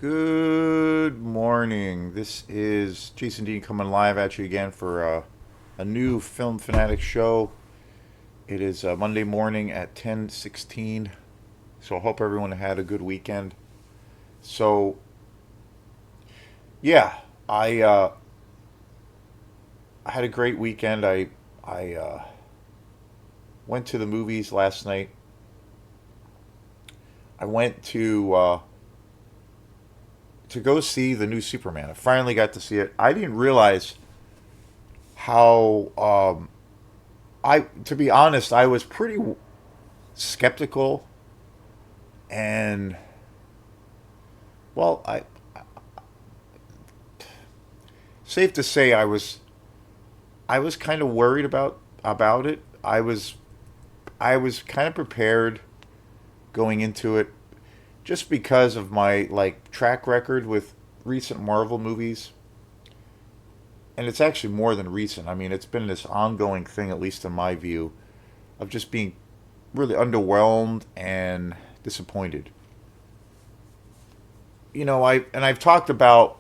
Good morning. This is Jason Dean coming live at you again for a new Film Fanatic show. It is Monday morning at 10:16. So I hope everyone had a good weekend. So yeah, I had a great weekend. I went to the movies last night. I went to go see the new Superman. I finally got to see it. I didn't realize how I to be honest, I was pretty skeptical and well, I safe to say I was kind of worried about it. I was kind of prepared going into it just because of my like track record with recent Marvel movies. And it's actually more than recent. I mean, it's been this ongoing thing, at least in my view, of just being really underwhelmed and disappointed. I've talked about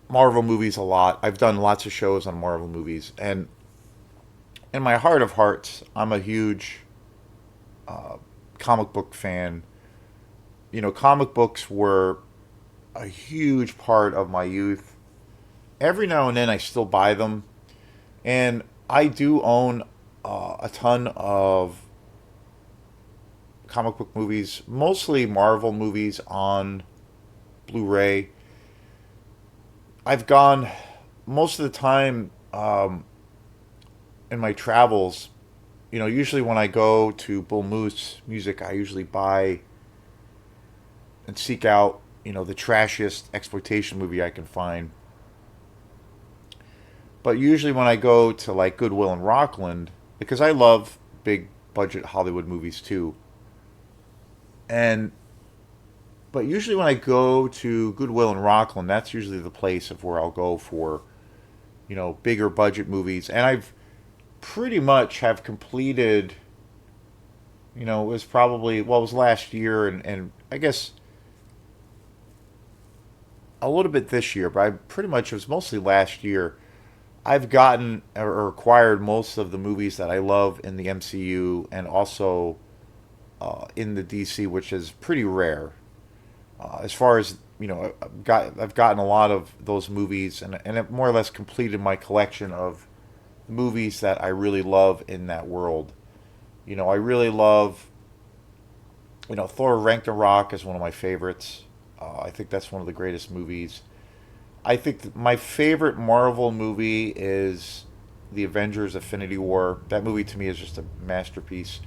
Marvel movies a lot. I've done lots of shows on Marvel movies, and in my heart of hearts, I'm a huge comic book fan. Comic books were a huge part of my youth. Every now and then, I still buy them, and I do own a ton of comic book movies, mostly Marvel movies on Blu-ray. I've gone most of the time in my travels. Usually when I go to Bull Moose Music, I usually buy and seek out, the trashiest exploitation movie I can find. But usually when I go to like Goodwill and Rockland, because I love big budget Hollywood movies too, and but usually when I go to Goodwill and Rockland, that's usually the place of where I'll go for, bigger budget movies. And I've pretty much have completed, it was probably, well, it was last year and I guess a little bit this year, but I pretty much, it was mostly last year. I've gotten or acquired most of the movies that I love in the MCU and also in the DC, which is pretty rare. As far as I've gotten a lot of those movies, and it more or less completed my collection of movies that I really love in that world. I really love, Thor Ragnarok is one of my favorites. I think that's one of the greatest movies. I think my favorite Marvel movie is the Avengers Infinity War. That movie to me is just a masterpiece.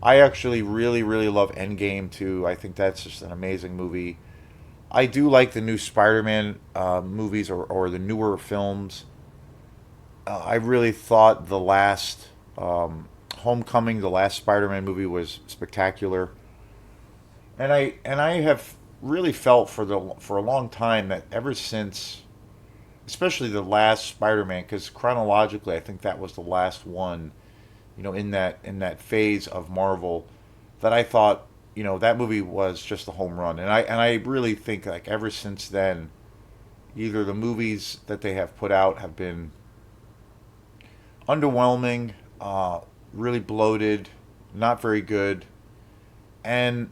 I actually really, really love Endgame too. I think that's just an amazing movie. I do like the new Spider-Man movies or the newer films. I really thought the last Homecoming, the last Spider-Man movie was spectacular, and I have really felt for a long time that ever since, especially the last Spider-Man, because chronologically I think that was the last one, in that phase of Marvel, that I thought, that movie was just a home run, and I really think like ever since then, either the movies that they have put out have been underwhelming, really bloated, not very good. And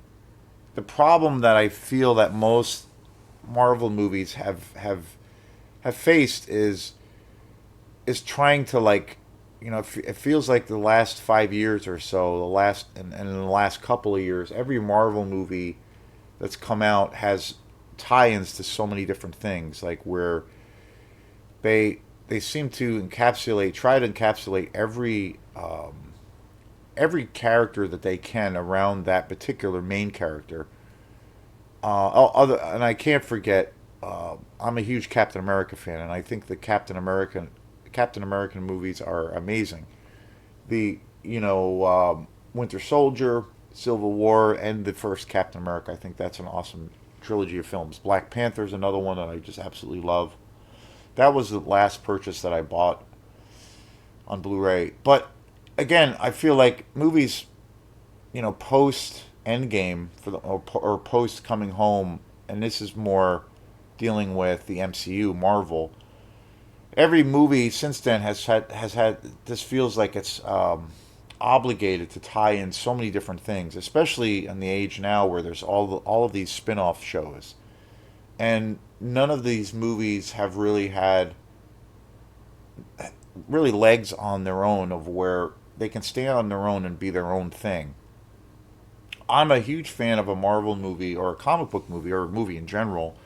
the problem that I feel that most Marvel movies have faced is trying to like, it feels like the last 5 years or so, and in the last couple of years, every Marvel movie that's come out has tie-ins to so many different things, like where they seem to try to encapsulate every character that they can around that particular main character. And I can't forget, I'm a huge Captain America fan, and I think the Captain American movies are amazing. The Winter Soldier, Civil War, and the first Captain America. I think that's an awesome trilogy of films. Black Panther's another one that I just absolutely love. That was the last purchase that I bought on Blu-ray. But again, I feel like movies, post Endgame for the or post Coming Home, and this is more dealing with the MCU, Marvel. Every movie since then has had this feels like it's obligated to tie in so many different things, especially in the age now where there's all of these spin-off shows, and none of these movies have really had really legs on their own of where they can stand on their own and be their own thing. I'm a huge fan of a Marvel movie or a comic book movie or a movie in general,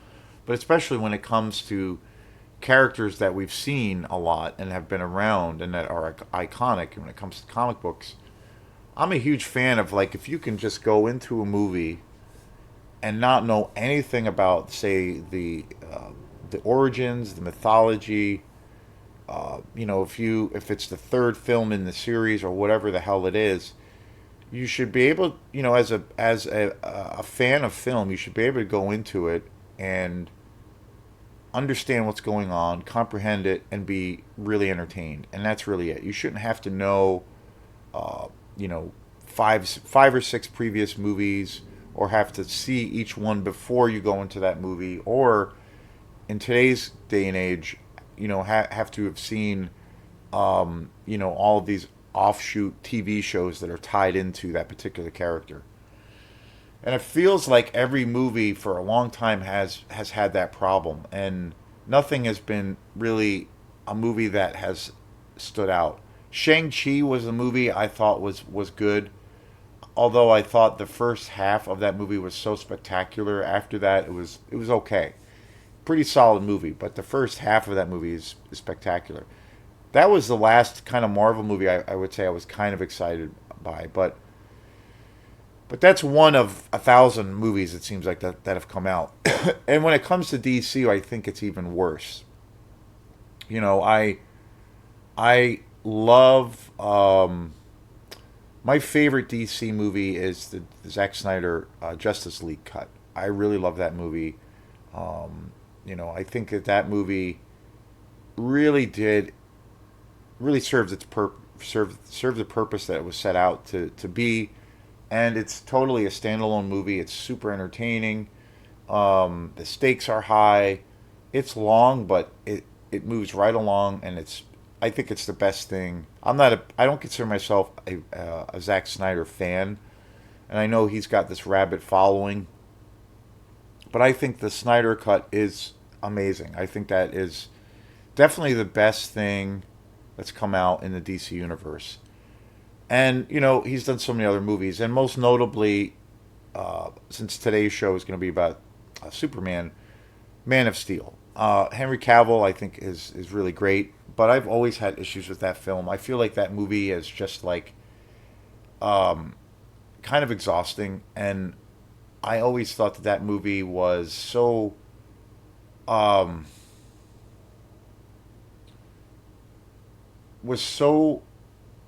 but especially when it comes to characters that we've seen a lot and have been around and that are iconic when it comes to comic books. I'm a huge fan of, like, if you can just go into a movie and not know anything about, say, the origins, the mythology. If it's the third film in the series or whatever the hell it is, you should be able, as a fan of film, you should be able to go into it and understand what's going on, comprehend it, and be really entertained. And that's really it. You shouldn't have to know, uh, you know, five or six previous movies, or have to see each one before you go into that movie, or in today's day and age, have to have seen, all of these offshoot TV shows that are tied into that particular character. And it feels like every movie for a long time has had that problem, and nothing has been really a movie that has stood out. Shang Chi was a movie I thought was good, although I thought the first half of that movie was so spectacular. After that, it was okay, pretty solid movie, but the first half of that movie is spectacular. That was the last kind of Marvel movie I would say I was kind of excited by, but that's one of a thousand movies it seems like that have come out. And when it comes to DC, I think it's even worse. You know, I love my favorite DC movie is the Zack Snyder Justice League cut. I really love that movie. I think that movie really did really served its served the purpose that it was set out to be, and it's totally a standalone movie. It's super entertaining. The stakes are high. It's long, but it moves right along, and I think it's the best thing. I don't consider myself a Zack Snyder fan, and I know he's got this rabid following, but I think the Snyder cut is amazing. I think that is definitely the best thing that's come out in the DC universe. And he's done so many other movies, and most notably, since today's show is going to be about Superman, Man of Steel. Henry Cavill, I think, is really great, but I've always had issues with that film. I feel like that movie is just like kind of exhausting, and I always thought that movie um, was so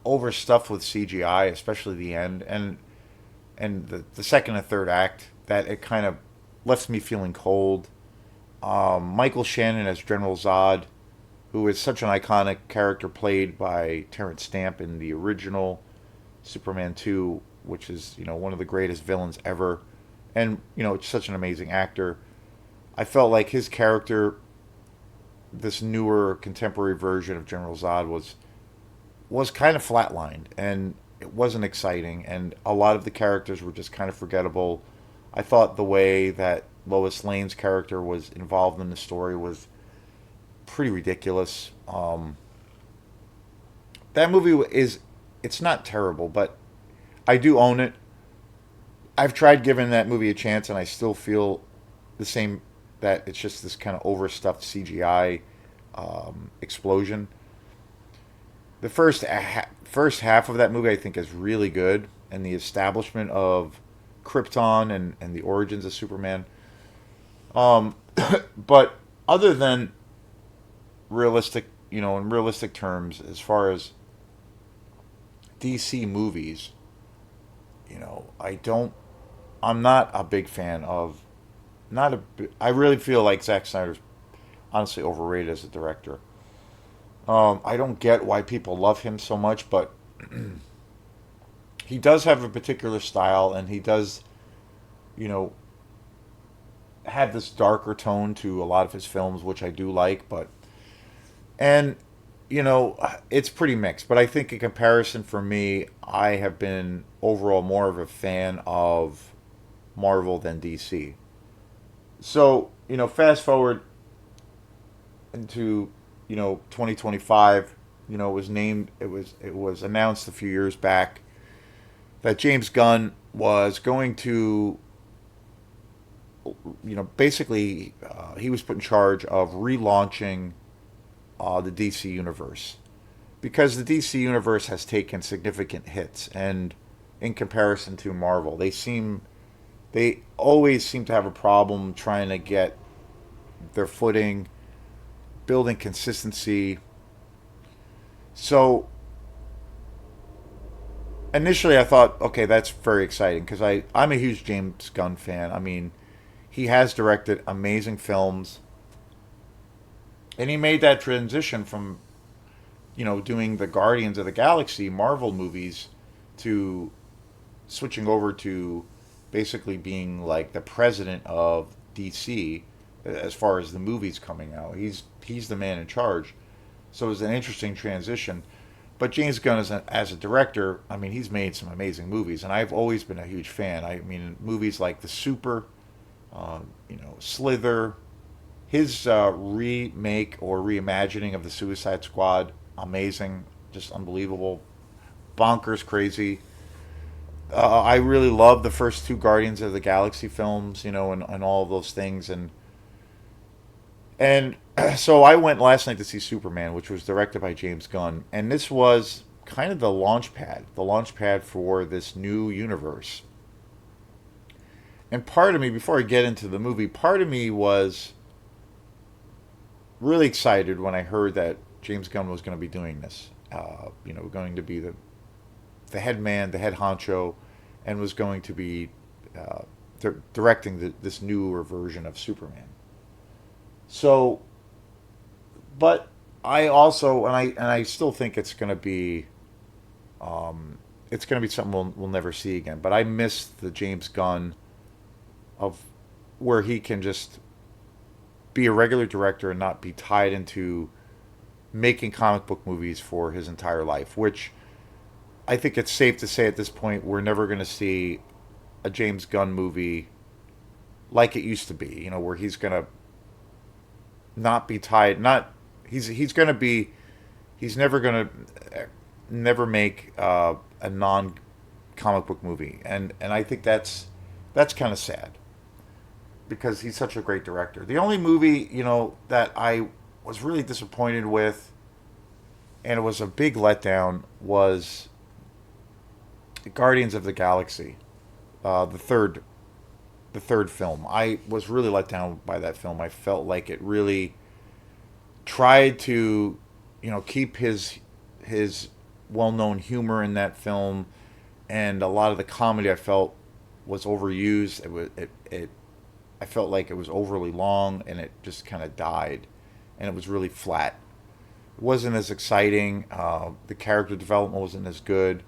overstuffed with CGI, especially the end and the second and third act, that it kind of left me feeling cold. Michael Shannon as General Zod, who is such an iconic character, played by Terrence Stamp in the original Superman 2, which is one of the greatest villains ever, and it's such an amazing actor. I felt like his character, this newer contemporary version of General Zod, was kind of flatlined, and it wasn't exciting, and a lot of the characters were just kind of forgettable. I thought the way that Lois Lane's character was involved in the story was pretty ridiculous. That movie it's not terrible, but I do own it. I've tried giving that movie a chance, and I still feel the same, that it's just this kind of overstuffed CGI explosion. The first half of that movie, I think, is really good, and the establishment of Krypton and the origins of Superman. Um, but other than realistic, in realistic terms, as far as DC movies, I don't. I'm not a big fan of. Not a. I really feel like Zack Snyder's honestly overrated as a director. I don't get why people love him so much, but he does have a particular style, and he does, you know, have this darker tone to a lot of his films, which I do like. But and it's pretty mixed. But I think in comparison, for me, I have been overall more of a fan of Marvel than DC. So fast forward into 2025. It was announced a few years back that James Gunn was going to, basically, he was put in charge of relaunching the DC universe, because the DC universe has taken significant hits, and in comparison to Marvel, they always seem to have a problem trying to get their footing, building consistency. So initially, I thought, okay, that's very exciting, because I'm a huge James Gunn fan. I mean, he has directed amazing films, and he made that transition from doing the Guardians of the Galaxy Marvel movies to switching over to basically being like the president of DC as far as the movies coming out. He's the man in charge. So it was an interesting transition. But James Gunn, as a director, I mean, he's made some amazing movies, and I've always been a huge fan. I mean, movies like The Super, Slither, his remake or reimagining of the Suicide Squad, amazing, just unbelievable, bonkers, crazy. I really love the first two Guardians of the Galaxy films, and all of those things, and so I went last night to see Superman, which was directed by James Gunn, and this was kind of the launch pad for this new universe. And part of me, before I get into the movie, part of me was really excited when I heard that James Gunn was going to be doing this. Going to be the head man, the head honcho, and was going to be directing this newer version of Superman. So, but I also, and I still think it's going to be something we'll never see again. But I miss the James Gunn of where he can just be a regular director and not be tied into making comic book movies for his entire life, which I think it's safe to say at this point we're never going to see a James Gunn movie like it used to be, where he's going to not be tied, not he's going to be he's never going to never make a non comic book movie, and I think that's kind of sad, because he's such a great director. The only movie, that I was really disappointed with, and it was a big letdown, was Guardians of the Galaxy, the third film. I was really let down by that film. I felt like it really tried to, keep his well-known humor in that film, and a lot of the comedy I felt was overused. I felt like it was overly long, and it just kind of died, and it was really flat. It wasn't as exciting. The character development wasn't as good,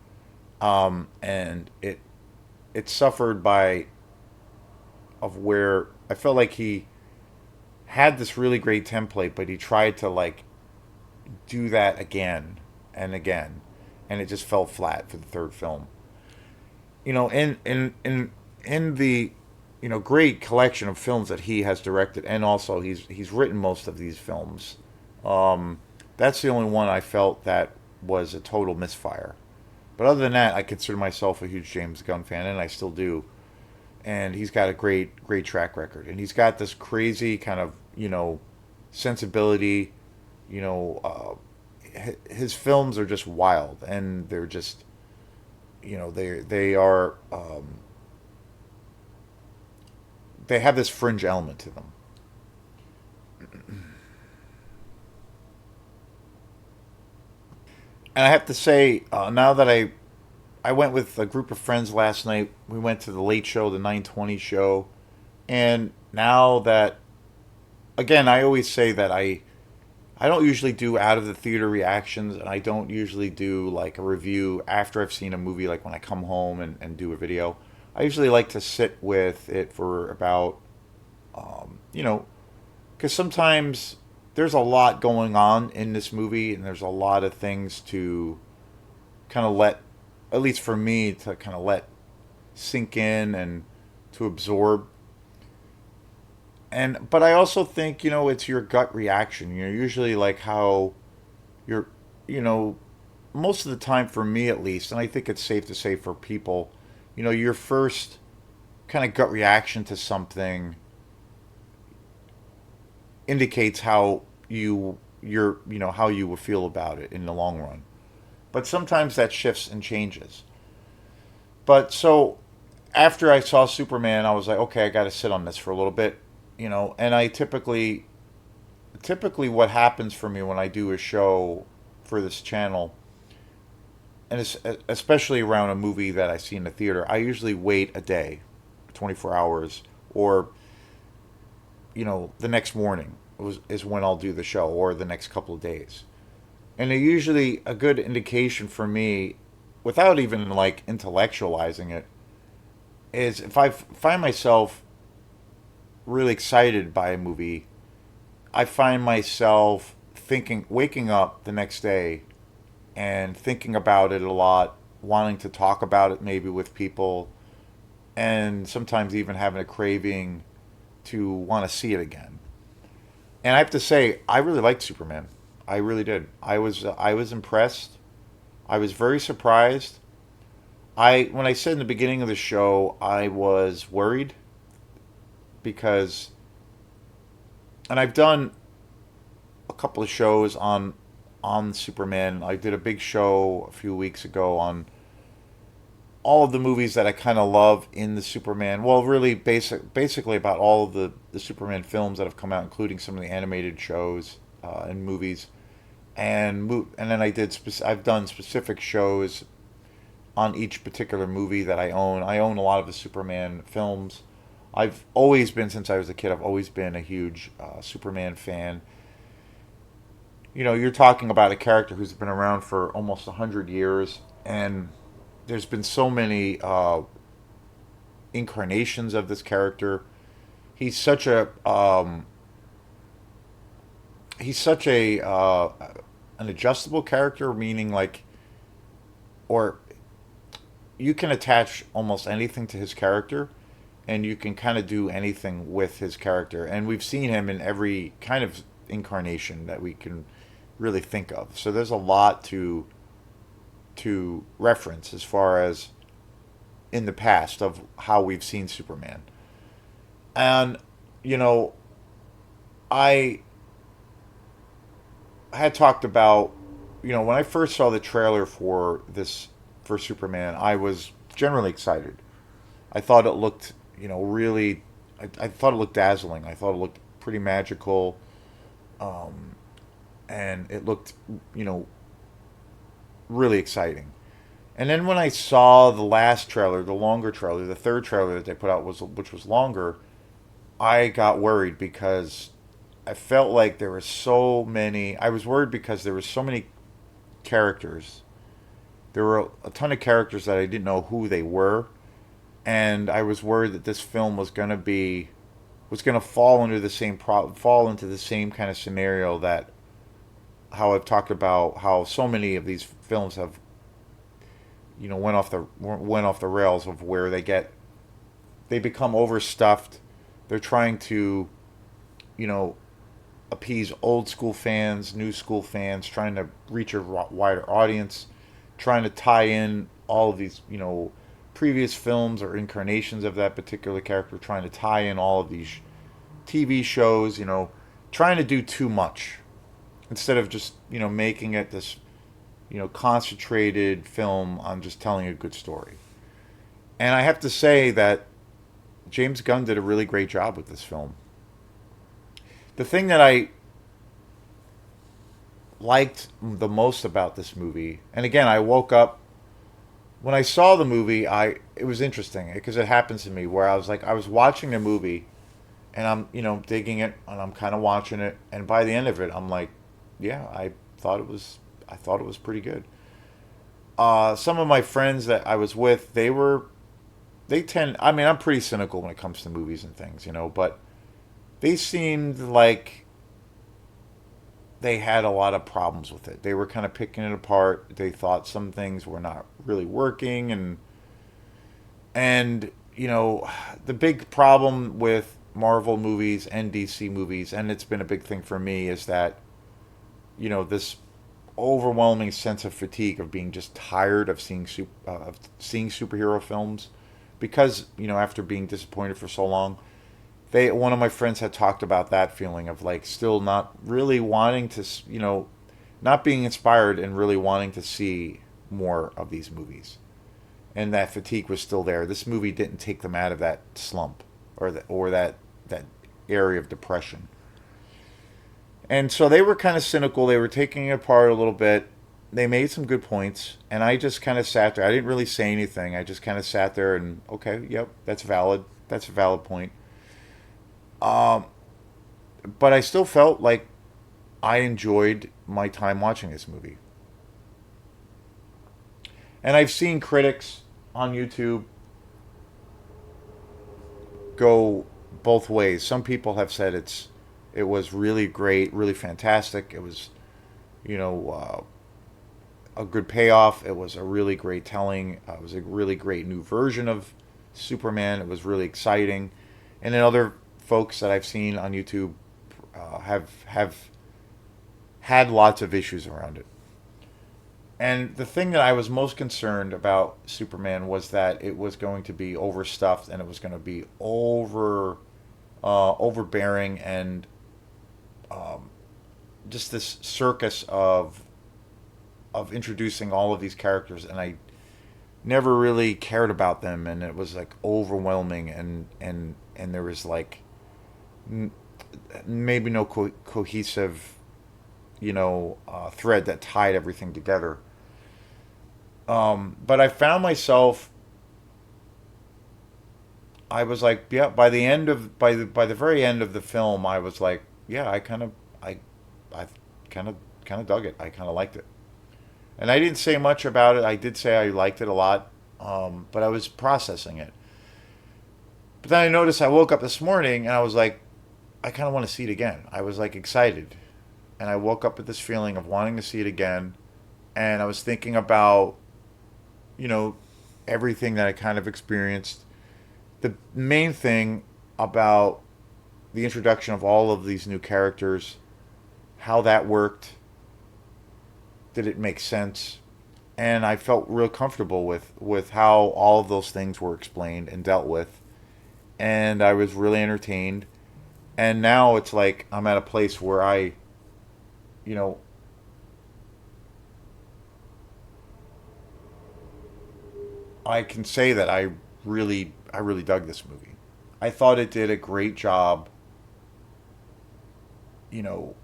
and it suffered by of where I felt like he had this really great template, but he tried to like do that again and again, and it just fell flat for the third film. In the great collection of films that he has directed, and also he's written most of these films. That's the only one I felt that was a total misfire. But other than that, I consider myself a huge James Gunn fan, and I still do. And he's got a great track record, and he's got this crazy kind of sensibility. His films are just wild, and they're just they are they have this fringe element to them. And I have to say, now that I went with a group of friends last night, we went to the late show, the 9:20 show, and now that, again, I always say that I I don't usually do out of the theater reactions, and I don't usually do like a review after I've seen a movie, like when I come home and do a video. I usually like to sit with it for about, you know, because sometimes there's a lot going on in this movie, and there's a lot of things to kind of let, at least for me, to kind of let sink in and to absorb. And but I also think, it's your gut reaction. Usually like how you're, you know most of the time, for me at least, and I think it's safe to say for people, your first kind of gut reaction to something indicates how how you will feel about it in the long run. But sometimes that shifts and changes. But so after I saw Superman, I was like, okay, I got to sit on this for a little bit, and I typically what happens for me when I do a show for this channel, and especially around a movie that I see in the theater, I usually wait a day, 24 hours, or the next morning is when I'll do the show, or the next couple of days. And they're usually a good indication for me, without even like intellectualizing it, is if I find myself really excited by a movie, I find myself waking up the next day and thinking about it a lot, wanting to talk about it maybe with people, and sometimes even having a craving to want to see it again. And I have to say, I really liked Superman. I really did. I was impressed. I was very surprised. When I said in the beginning of the show, I was worried because, and I've done a couple of shows on Superman. I did a big show a few weeks ago on all of the movies that I kind of love in the Superman. Well, really basically about all of the Superman films that have come out, including some of the animated shows and movies. And then I've done specific shows on each particular movie that I own. I own a lot of the Superman films. I've always been, since I was a kid, I've always been a huge Superman fan. You're talking about a character who's been around for almost 100 years, and there's been so many incarnations of this character. He's such a an adjustable character, meaning like, or you can attach almost anything to his character, and you can kind of do anything with his character. And we've seen him in every kind of incarnation that we can really think of. So there's a lot to reference as far as in the past of how we've seen Superman. And I had talked about, when I first saw the trailer for Superman, I was generally excited. I thought it looked, really, I thought it looked dazzling. I thought it looked pretty magical. And it looked, really exciting. And then when I saw the last trailer, the longer trailer, the third trailer that they put out, which was longer, I got worried because I felt like there were so many. I was worried because there were so many characters. There were a ton of characters that I didn't know who they were, and I was worried that this film was going to fall into the same kind of scenario that how I've talked about how so many of these films have went off the rails, of where they become overstuffed. They're trying to you know appease old school fans, new school fans, trying to reach a wider audience, trying to tie in all of these, previous films or incarnations of that particular character, trying to tie in all of these TV shows, trying to do too much instead of just, making it this, concentrated film on just telling a good story. And I have to say that James Gunn did a really great job with this film. The thing that I liked the most about this movie, and again, I woke up when I saw the movie. It was interesting because it happens to me where I was watching the movie, and I'm digging it, and I'm kind of watching it, and by the end of it, I'm like, yeah, I thought it was pretty good. Some of my friends that I was with, they tend. I mean, I'm pretty cynical when it comes to movies and things, but they seemed like they had a lot of problems with it. They were kind of picking it apart. They thought some things were not really working, and the big problem with Marvel movies and DC movies, and it's been a big thing for me, is that this overwhelming sense of fatigue of being just tired of seeing superhero films, because after being disappointed for so long. One of my friends had talked about that feeling of like still not really wanting to, not being inspired and really wanting to see more of these movies, and that fatigue was still there. This movie didn't take them out of that slump, or that area of depression. And so they were kind of cynical. They were taking it apart a little bit. They made some good points, and I just kind of sat there. I didn't really say anything. I just kind of sat there and, okay, yep, that's valid. That's a valid point. Um, but I still felt like I enjoyed my time watching this movie. And I've seen critics on YouTube go both ways. Some people have said it was really great, really fantastic. It was, you know, a good payoff. It was a really great telling. It was a really great new version of Superman. It was really exciting. And then other folks that I've seen on YouTube have had lots of issues around it. And the thing that I was most concerned about Superman was that it was going to be overstuffed, and it was going to be overbearing, and just this circus of introducing all of these characters, and I never really cared about them, and it was like overwhelming, and there was like maybe no cohesive thread that tied everything together. But I found myself. I was like, yeah. By the very end of the film, I was like, yeah. I kind of dug it. I kind of liked it, and I didn't say much about it. I did say I liked it a lot, but I was processing it. But then I noticed I woke up this morning and I was like, I kind of want to see it again. I was like excited, and I woke up with this feeling of wanting to see it again, and I was thinking about you know, everything that I kind of experienced. The main thing about the introduction of all of these new characters, how that worked, did it make sense? And I felt real comfortable with how all of those things were explained and dealt with. And I was really entertained. And now it's like I'm at a place where you know, I can say that I really dug this movie. I thought it did a great job, you know,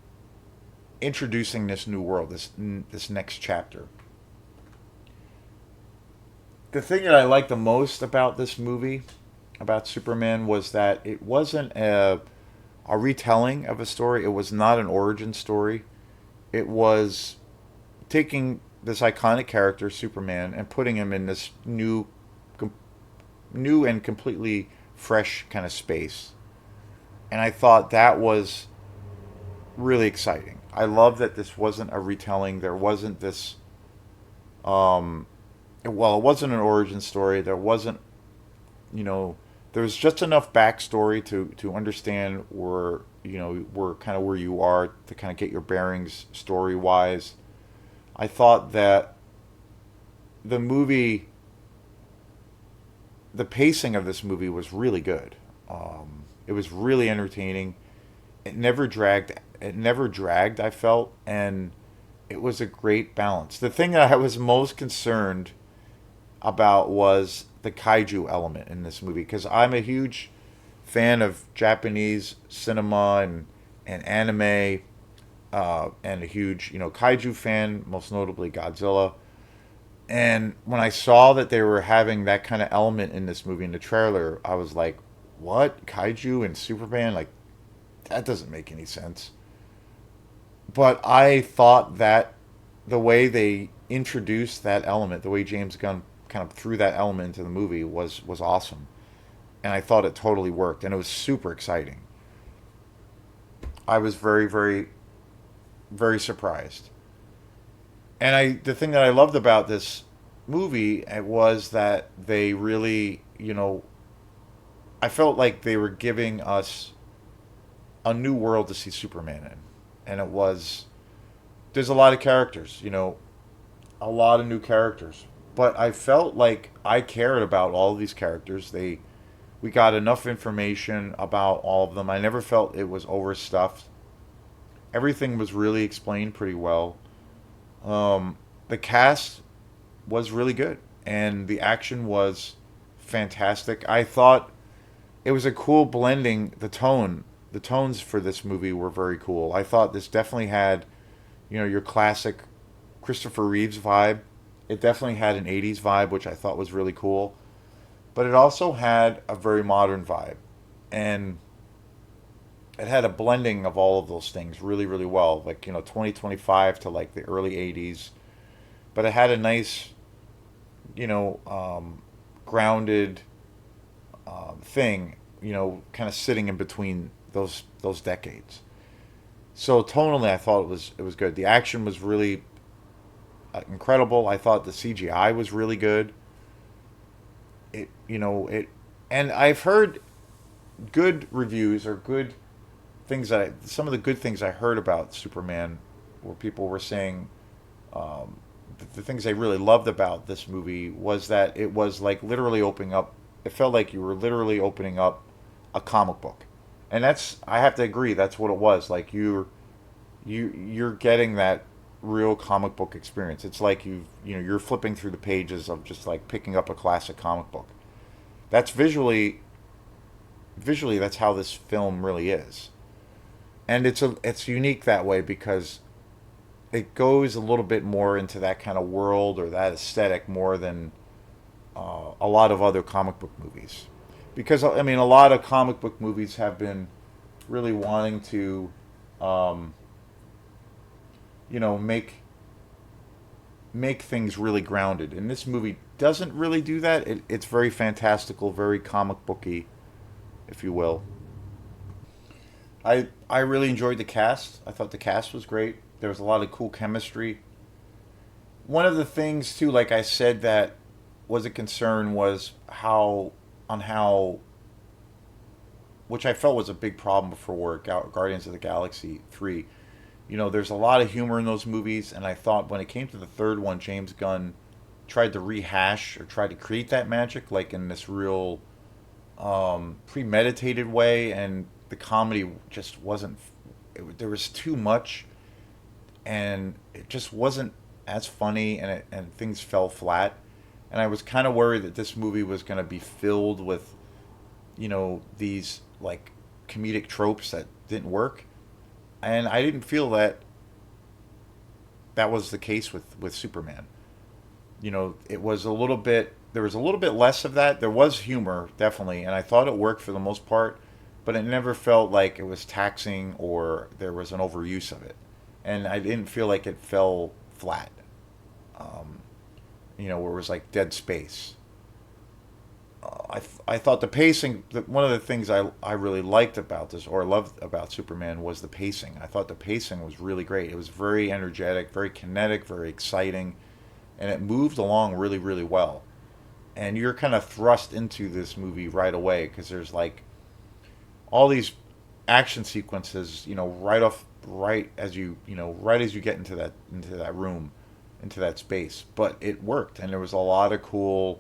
introducing this new world, this next chapter. The thing that I liked the most about this movie, about Superman, was that it wasn't a retelling of a story. It was not an origin story. It was taking this iconic character, Superman, and putting him in this new and completely fresh kind of space. And I thought that was really exciting. I love that this wasn't a retelling. There wasn't this, um, well, it wasn't an origin story. There wasn't, you know, there was just enough backstory to understand where kind of where you are, to kind of get your bearings story wise. I thought that the movie, the pacing of this movie was really good. It was really entertaining. It never dragged. It never dragged. I felt, and it was a great balance. The thing that I was most concerned about was the kaiju element in this movie, because I'm a huge fan of Japanese cinema and anime, and a huge kaiju fan, most notably Godzilla. And when I saw that they were having that kind of element in this movie in the trailer, I was like, "What, kaiju and Superman? Like, that doesn't make any sense." But I thought that the way they introduced that element, the way James Gunn kind of threw that element into the movie was awesome, and I thought it totally worked, and it was super exciting. I was very surprised. And the thing that I loved about this movie was that they really, I felt like they were giving us a new world to see Superman in. And it was, there's a lot of characters, a lot of new characters. But I felt like I cared about all of these characters. We got enough information about all of them. I never felt it was overstuffed. Everything was really explained pretty well. The cast was really good, and the action was fantastic. I thought it was a cool blending. The tones for this movie were very cool. I thought this definitely had, your classic Christopher Reeves vibe. It definitely had an 80s vibe, which I thought was really cool. But it also had a very modern vibe. And it had a blending of all of those things really, really well. Like, 2025 to like the early 80s. But it had a nice, you know, um, grounded thing, kind of sitting in between those decades. So tonally, I thought it was good. The action was really incredible. I thought the CGI was really good. It, and I've heard good reviews or good things some of the good things I heard about Superman, where people were saying the things they really loved about this movie was that it was like literally opening up. It felt like you were literally opening up a comic book, and I have to agree that's what it was. Like you're getting that real comic book experience. It's like you're flipping through the pages of just like picking up a classic comic book. That's visually that's how this film really is, and it's unique that way because it goes a little bit more into that kind of world or that aesthetic more than a lot of other comic book movies. Because I mean, a lot of comic book movies have been really wanting to, um, make things really grounded, and this movie doesn't really do that. It's very fantastical, very comic booky, if you will. I really enjoyed the cast. I thought the cast was great. There was a lot of cool chemistry. One of the things too, like I said, that was a concern was how which I felt was a big problem before Guardians of the Galaxy 3. There's a lot of humor in those movies, and I thought when it came to the third one, James Gunn tried to rehash or tried to create that magic like in this real premeditated way, and the comedy just wasn't. There was too much, and it just wasn't as funny, and things fell flat. And I was kind of worried that this movie was going to be filled with, these like comedic tropes that didn't work. And I didn't feel that that was the case with Superman. It was a little bit. There was a little bit less of that. There was humor, definitely, and I thought it worked for the most part, but it never felt like it was taxing or there was an overuse of it, and I didn't feel like it fell flat. Um, where it was like dead space. I thought the pacing. One of the things I really liked about this or loved about Superman was the pacing. I thought the pacing was really great. It was very energetic, very kinetic, very exciting, and it moved along really, really well. And you're kind of thrust into this movie right away because there's like all these action sequences, right as you get into that room, into that space. But it worked, and there was a lot of cool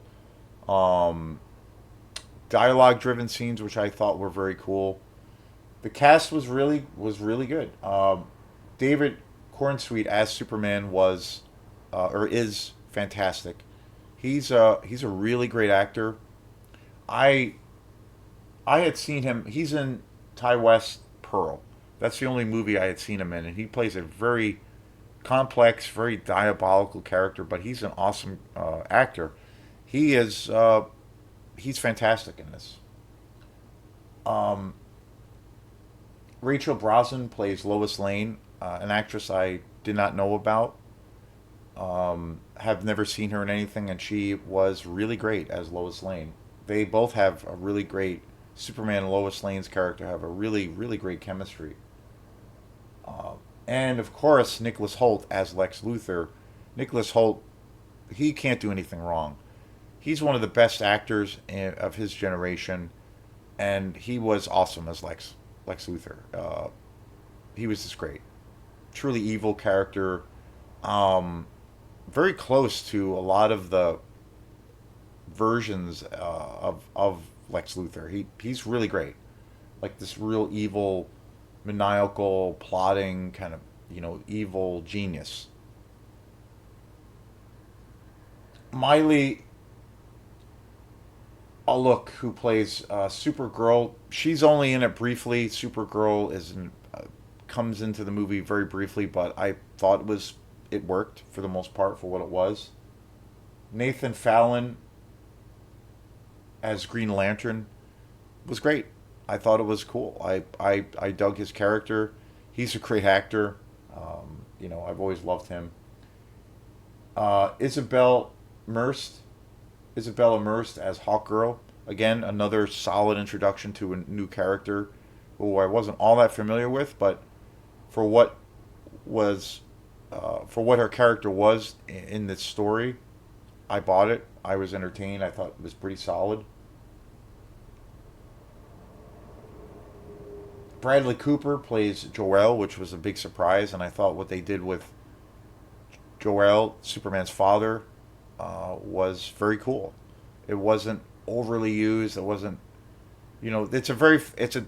um, dialogue-driven scenes, which I thought were very cool. The cast was really good. David Cornsweet as Superman was or is fantastic. He's a really great actor. I I had seen him. He's in Ty West Pearl. That's the only movie I had seen him in, and he plays a very complex, very diabolical character. But he's an awesome actor. He is. He's fantastic in this. Um, Rachel Brosnan plays Lois Lane. an actress I did not know about. Have never seen her in anything, and she was really great as Lois Lane. They both have a really great Superman and Lois Lane's character have a really great chemistry. And of course, Nicholas Holt as Lex Luthor. Nicholas Holt, he can't do anything wrong. He's one of the best actors of his generation, and he was awesome as Lex Luthor. He was just great, truly evil character. Um, Very close to a lot of the versions of Lex Luthor. He's really great, like this real evil, maniacal, plotting kind of evil genius. Miley look, who plays Supergirl. She's only in it briefly. Supergirl comes into the movie very briefly, but I thought it worked for the most part for what it was. Nathan Fallon as Green Lantern was great. I thought it was cool. I dug his character. He's a great actor. I've always loved him. Isabel Merst, Isabella Merst as Hawkgirl. Again, another solid introduction to a new character who I wasn't all that familiar with, but for what was for what her character was in this story, I bought it. I was entertained. I thought it was pretty solid. Bradley Cooper plays Jor-El, which was a big surprise, and I thought what they did with Jor-El, Superman's father, was very cool. It wasn't overly used. It wasn't, it's a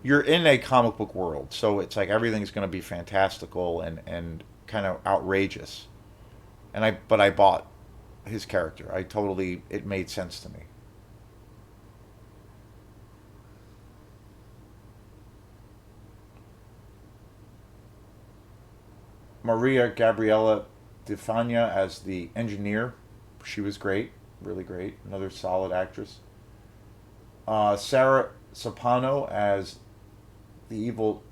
you're in a comic book world, so it's like everything's going to be fantastical and kind of outrageous. But I bought his character. It made sense to me. Maria Gabriela De Fania as the engineer. She was great, really great. Another solid actress. Sarah Sapano as the evil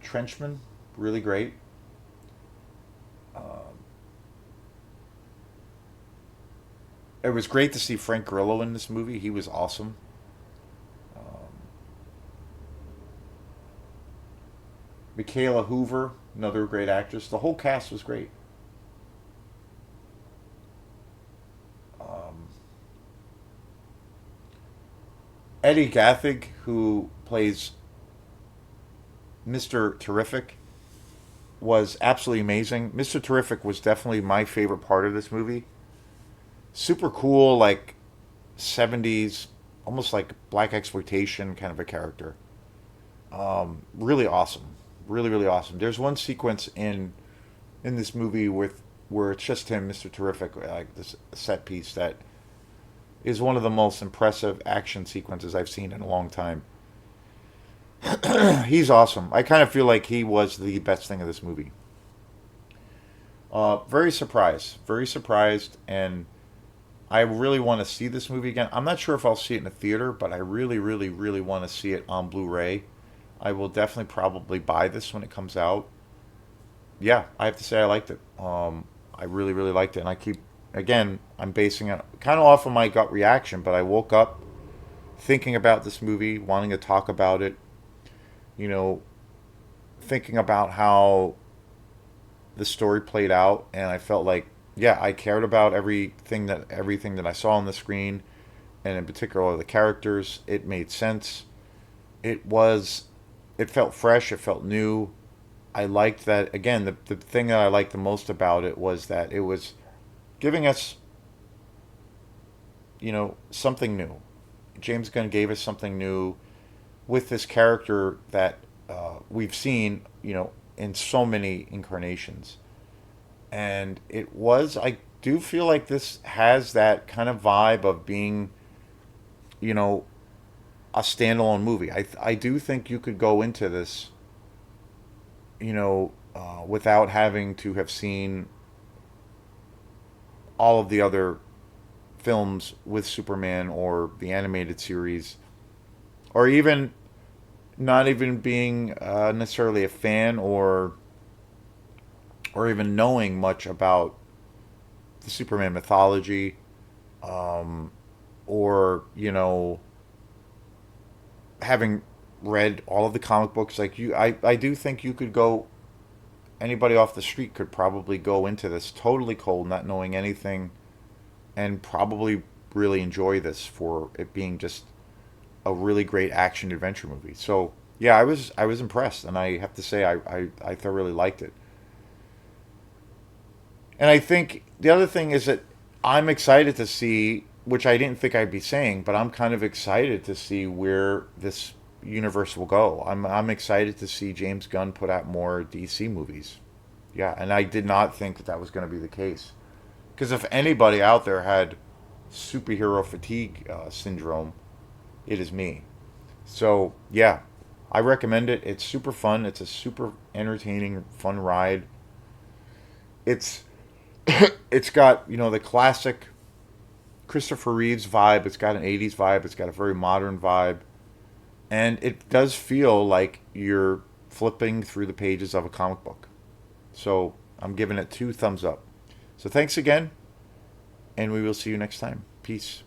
trenchman, really great. It was great to see Frank Grillo in this movie. He was awesome. Um, Michaela Hoover, another great actress. The whole cast was great. Um, Eddie Gathig, who plays Mr. Terrific, was absolutely amazing. Mr. Terrific was definitely my favorite part of this movie. Super cool, like 70s, almost like black exploitation kind of a character. Really awesome, really awesome. There's one sequence in this movie with where it's just him, Mr. Terrific, like this set piece that is one of the most impressive action sequences I've seen in a long time. He's awesome. I kind of feel like he was the best thing of this movie. Very surprised, and I really want to see this movie again. I'm not sure if I'll see it in a theater, but I really want to see it on Blu-ray. I will definitely probably buy this when it comes out. Yeah, I have to say I liked it. I really liked it, and I'm basing it kind of off of my gut reaction, but I woke up thinking about this movie, wanting to talk about it. You know, thinking about how the story played out, and I felt like, yeah, I cared about everything that I saw on the screen, and in particular the characters. It made sense. It was, it felt fresh. It felt new. I liked that. Again, the thing that I liked the most about it was that it was giving us, something new. James Gunn gave us something new with this character that we've seen, in so many incarnations. And I do feel like this has that kind of vibe of being, you know, a standalone movie. I do think you could go into this, without having to have seen all of the other films with Superman or the animated series, or even not even being necessarily a fan or even knowing much about the Superman mythology, or having read all of the comic books like you. I do think you could go, anybody off the street could probably go into this totally cold, not knowing anything, and probably really enjoy this for it being just a really great action adventure movie. So yeah, I was impressed, and I have to say I thoroughly liked it. And I think the other thing is that I'm excited to see, which I didn't think I'd be saying, but I'm kind of excited to see where this universe will go. I'm excited to see James Gunn put out more DC movies. Yeah, and I did not think that that was going to be the case. Because if anybody out there had superhero fatigue syndrome, it is me. So yeah, I recommend it. It's super fun. It's a super entertaining, fun ride. It's it's got the classic Christopher Reeves vibe. It's got an '80s vibe. It's got a very modern vibe, and it does feel like you're flipping through the pages of a comic book. So I'm giving it two thumbs up. So thanks again, and we will see you next time. Peace.